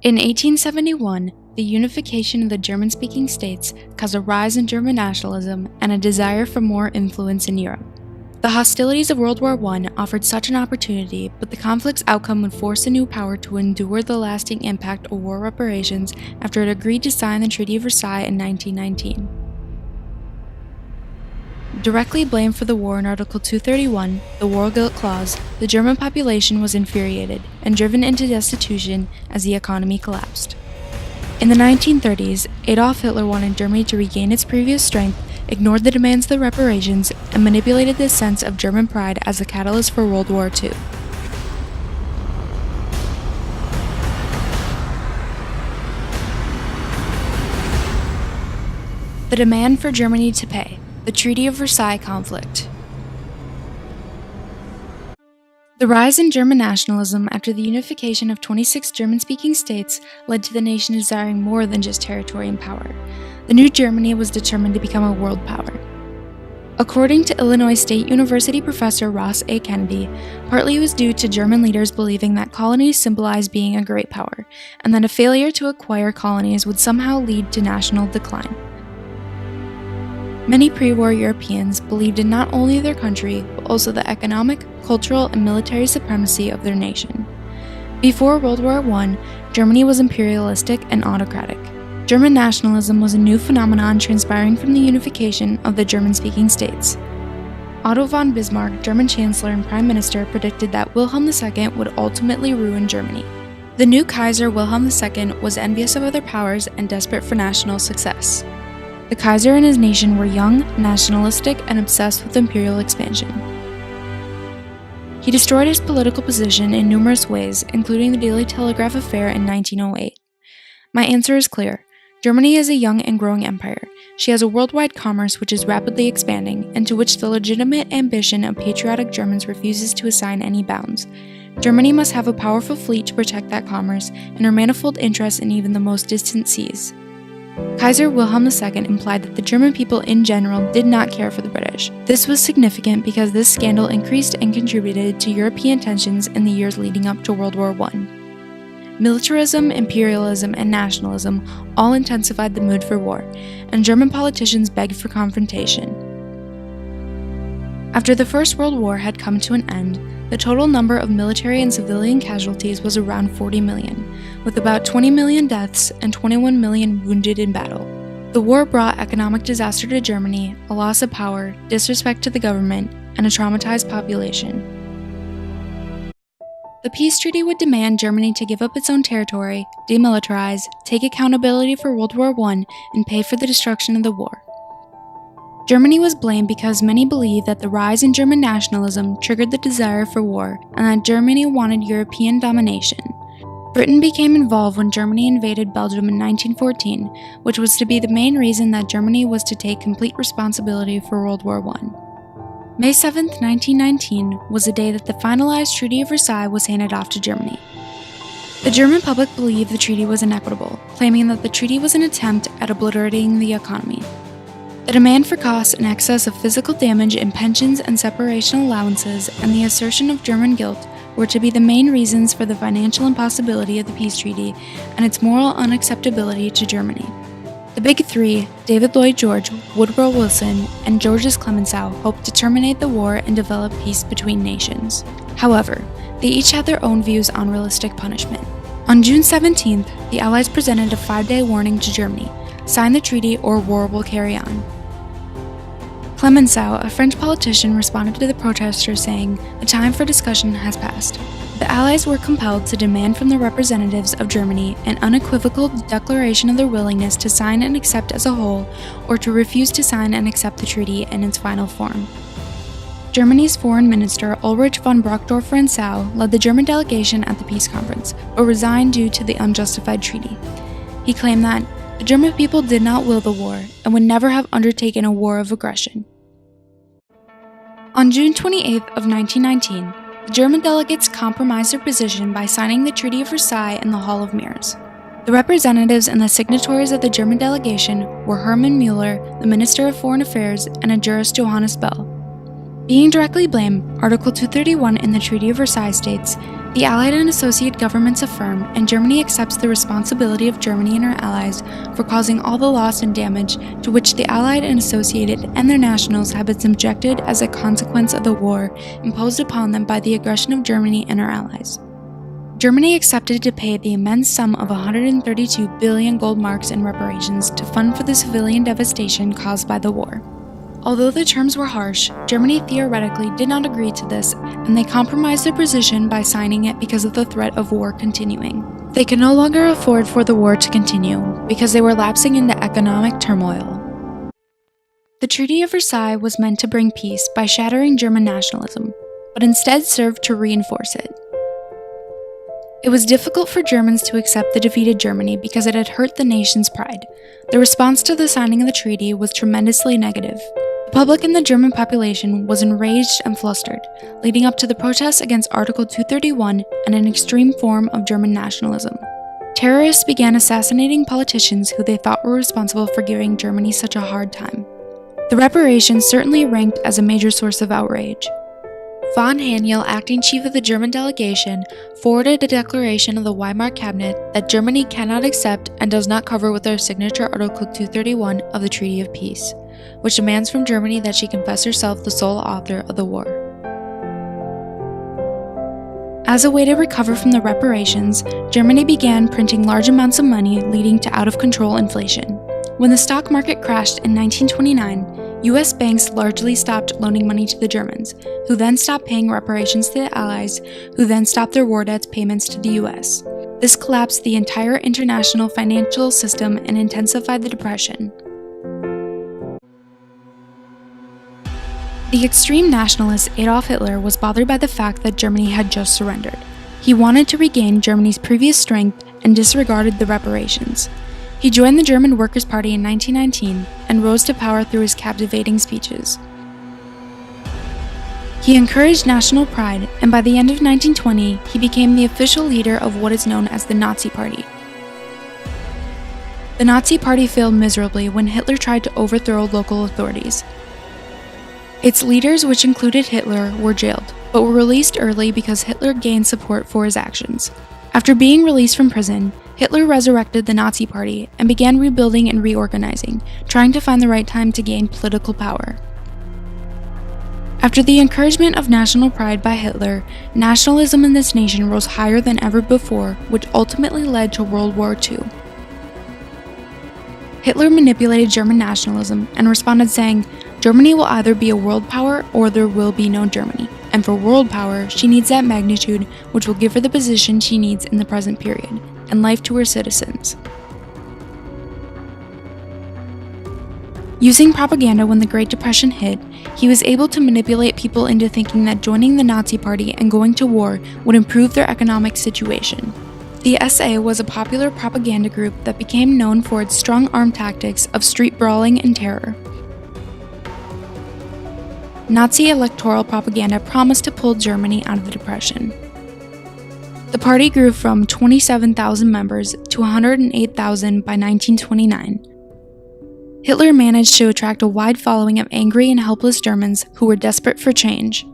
In 1871, the unification of the German-speaking states caused a rise in German nationalism and a desire for more influence in Europe. The hostilities of World War I offered such an opportunity, but the conflict's outcome would force a new power to endure the lasting impact of war reparations after it agreed to sign the Treaty of Versailles in 1919. Directly blamed for the war in Article 231, the War Guilt Clause, the German population was infuriated and driven into destitution as the economy collapsed. In the 1930s, Adolf Hitler wanted Germany to regain its previous strength, ignored the demands of the reparations, and manipulated this sense of German pride as the catalyst for World War II. The demand for Germany to pay. The Treaty of Versailles conflict. The rise in German nationalism after the unification of 26 German-speaking states led to the nation desiring more than just territory and power. The new Germany was determined to become a world power. According to Illinois State University professor Ross A. Kennedy, partly it was due to German leaders believing that colonies symbolized being a great power, and that a failure to acquire colonies would somehow lead to national decline. Many pre-war Europeans believed in not only their country, but also the economic, cultural, and military supremacy of their nation. Before World War I, Germany was imperialistic and autocratic. German nationalism was a new phenomenon transpiring from the unification of the German-speaking states. Otto von Bismarck, German Chancellor and Prime Minister, predicted that Wilhelm II would ultimately ruin Germany. The new Kaiser Wilhelm II was envious of other powers and desperate for national success. The Kaiser and his nation were young, nationalistic, and obsessed with imperial expansion. He destroyed his political position in numerous ways, including the Daily Telegraph affair in 1908. My answer is clear. Germany is a young and growing empire. She has a worldwide commerce which is rapidly expanding, and to which the legitimate ambition of patriotic Germans refuses to assign any bounds. Germany must have a powerful fleet to protect that commerce, and her manifold interests in even the most distant seas. Kaiser Wilhelm II implied that the German people in general did not care for the British. This was significant because this scandal increased and contributed to European tensions in the years leading up to World War I. Militarism, imperialism, and nationalism all intensified the mood for war, and German politicians begged for confrontation. After the First World War had come to an end, the total number of military and civilian casualties was around 40 million, with about 20 million deaths and 21 million wounded in battle. The war brought economic disaster to Germany, a loss of power, disrespect to the government, and a traumatized population. The peace treaty would demand Germany to give up its own territory, demilitarize, take accountability for World War I, and pay for the destruction of the war. Germany was blamed because many believed that the rise in German nationalism triggered the desire for war, and that Germany wanted European domination. Britain became involved when Germany invaded Belgium in 1914, which was to be the main reason that Germany was to take complete responsibility for World War I. May 7, 1919 was the day that the finalized Treaty of Versailles was handed off to Germany. The German public believed the treaty was inequitable, claiming that the treaty was an attempt at obliterating the economy. The demand for costs in excess of physical damage in pensions and separation allowances and the assertion of German guilt were to be the main reasons for the financial impossibility of the peace treaty and its moral unacceptability to Germany. The Big Three, David Lloyd George, Woodrow Wilson, and Georges Clemenceau, hoped to terminate the war and develop peace between nations. However, they each had their own views on realistic punishment. On June 17th, the Allies presented a 5-day warning to Germany: sign the treaty or war will carry on. Clemenceau, a French politician, responded to the protesters saying, "The time for discussion has passed." The Allies were compelled to demand from the representatives of Germany an unequivocal declaration of their willingness to sign and accept as a whole, or to refuse to sign and accept the treaty in its final form. Germany's Foreign Minister Ulrich von Brockdorff-Rantzau led the German delegation at the peace conference, but resigned due to the unjustified treaty. He claimed that the German people did not will the war and would never have undertaken a war of aggression. On June 28th of 1919, the German delegates compromised their position by signing the Treaty of Versailles in the Hall of Mirrors. The representatives and the signatories of the German delegation were Hermann Müller, the Minister of Foreign Affairs, and a jurist Johannes Bell. Being directly blamed, Article 231 in the Treaty of Versailles states, The Allied and associate governments affirm, and Germany accepts the responsibility of Germany and her allies for causing all the loss and damage to which the Allied and associated and their nationals have been subjected as a consequence of the war imposed upon them by the aggression of Germany and her allies. Germany accepted to pay the immense sum of 132 billion gold marks in reparations to fund for the civilian devastation caused by the war. Although the terms were harsh, Germany theoretically did not agree to this, and they compromised their position by signing it because of the threat of war continuing. They could no longer afford for the war to continue, because they were lapsing into economic turmoil. The Treaty of Versailles was meant to bring peace by shattering German nationalism, but instead served to reinforce it. It was difficult for Germans to accept the defeated Germany because it had hurt the nation's pride. The response to the signing of the treaty was tremendously negative. The public and the German population was enraged and flustered, leading up to the protests against Article 231 and an extreme form of German nationalism. Terrorists began assassinating politicians who they thought were responsible for giving Germany such a hard time. The reparations certainly ranked as a major source of outrage. Von Haniel, acting chief of the German delegation, forwarded a declaration of the Weimar cabinet that Germany cannot accept and does not cover with their signature Article 231 of the Treaty of Peace, which demands from Germany that she confess herself the sole author of the war. As a way to recover from the reparations, Germany began printing large amounts of money, leading to out-of-control inflation. When the stock market crashed in 1929, U.S. banks largely stopped loaning money to the Germans, who then stopped paying reparations to the Allies, who then stopped their war debts payments to the U.S. This collapsed the entire international financial system and intensified the Depression. The extreme nationalist Adolf Hitler was bothered by the fact that Germany had just surrendered. He wanted to regain Germany's previous strength and disregarded the reparations. He joined the German Workers' Party in 1919 and rose to power through his captivating speeches. He encouraged national pride, and by the end of 1920, he became the official leader of what is known as the Nazi Party. The Nazi Party failed miserably when Hitler tried to overthrow local authorities. Its leaders, which included Hitler, were jailed, but were released early because Hitler gained support for his actions. After being released from prison, Hitler resurrected the Nazi Party and began rebuilding and reorganizing, trying to find the right time to gain political power. After the encouragement of national pride by Hitler, nationalism in this nation rose higher than ever before, which ultimately led to World War II. Hitler manipulated German nationalism and responded saying, "Germany will either be a world power or there will be no Germany. And for world power, she needs that magnitude which will give her the position she needs in the present period, and life to her citizens." Using propaganda when the Great Depression hit, he was able to manipulate people into thinking that joining the Nazi Party and going to war would improve their economic situation. The SA was a popular propaganda group that became known for its strong arm tactics of street brawling and terror. Nazi electoral propaganda promised to pull Germany out of the Depression. The party grew from 27,000 members to 108,000 by 1929. Hitler managed to attract a wide following of angry and helpless Germans who were desperate for change.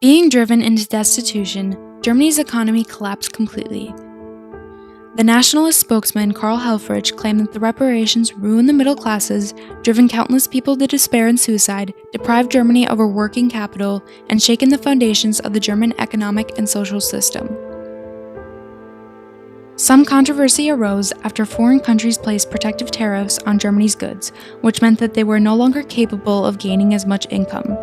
Being driven into destitution, Germany's economy collapsed completely. The nationalist spokesman Karl Helfrich claimed that the reparations ruined the middle classes, driven countless people to despair and suicide, deprived Germany of her working capital, and shaken the foundations of the German economic and social system. Some controversy arose after foreign countries placed protective tariffs on Germany's goods, which meant that they were no longer capable of gaining as much income.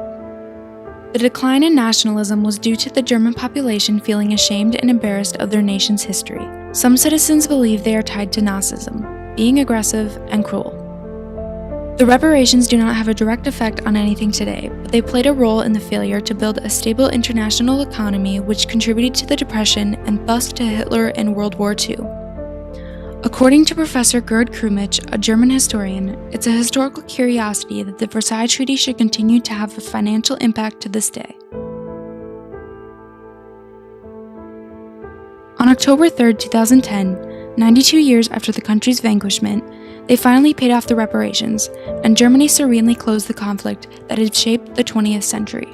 The decline in nationalism was due to the German population feeling ashamed and embarrassed of their nation's history. Some citizens believe they are tied to Nazism, being aggressive and cruel. The reparations do not have a direct effect on anything today, but they played a role in the failure to build a stable international economy which contributed to the Depression and thus to Hitler and World War II. According to Professor Gerd Krumich, a German historian, it's a historical curiosity that the Versailles Treaty should continue to have a financial impact to this day. On October 3, 2010, 92 years after the country's vanquishment, they finally paid off the reparations, and Germany serenely closed the conflict that had shaped the 20th century.